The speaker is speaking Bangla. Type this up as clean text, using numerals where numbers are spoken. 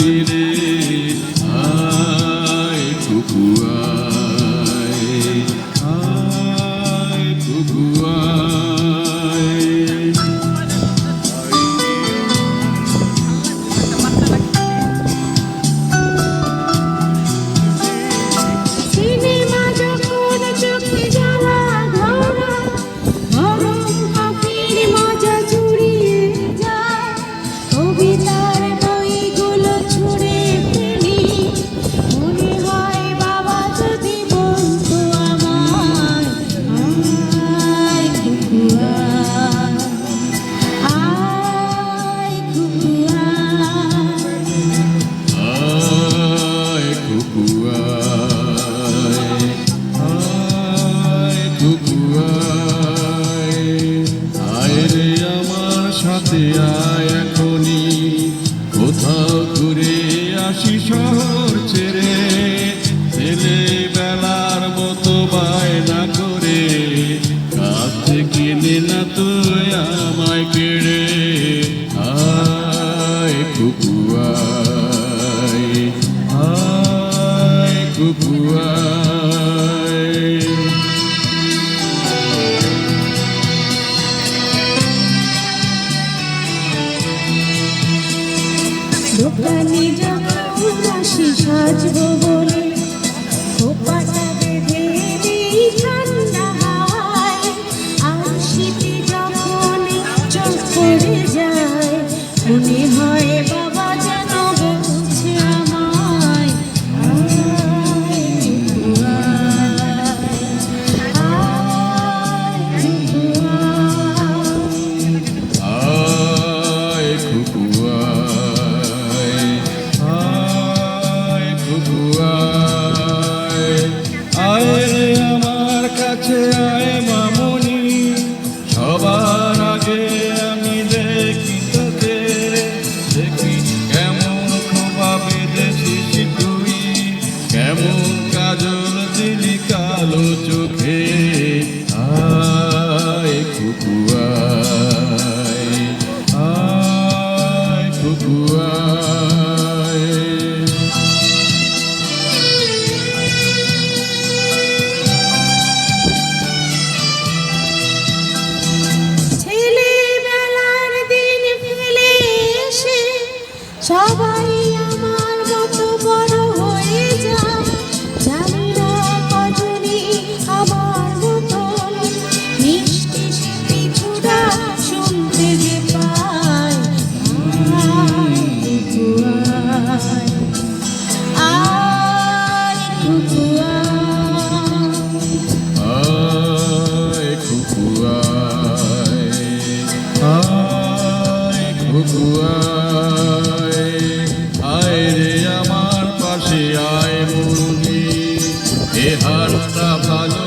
যাবি রে আয় কুকু আয় আয় কুকু আয় সাথে আয় এখনি কোথাও ঘুরে আসি শহর ছেড়ে ছেলে বেলার মতো বায়না করে কাছ থেকে নে না তুই আমায় কেড়ে আয় কুকু আয় আয় কুকু আয় দোকানে যখন আসি সাজবো বলে খোপাটা বেঁধে দিই ঠান্ডা হাওয়ায় আর শীতে যখন চোখ পড়ে যায় মনে হয় বাবা যেন বলছে আমায় আয় কুকু আয় কুকু আয় রে আমার কাছে আয় মামুনি সবার আগে আমি দেখি তোকে দেখি কেমন খোপা বেঁধেছিস তুই কেমন কাজল দিলি কালো চোখে আয় কুকু আয় আয় কুকু আয় সবাই আমার মতো বড় হয়ে যায় জানি না কজনই আমার মতন মিষ্টি কিছুটা শুনতে যে পায় আয় কুকু আয় কুকু আয় আয় কুকু আয় রে আমার পাশে আয় মুরগি এ হারটা ভালো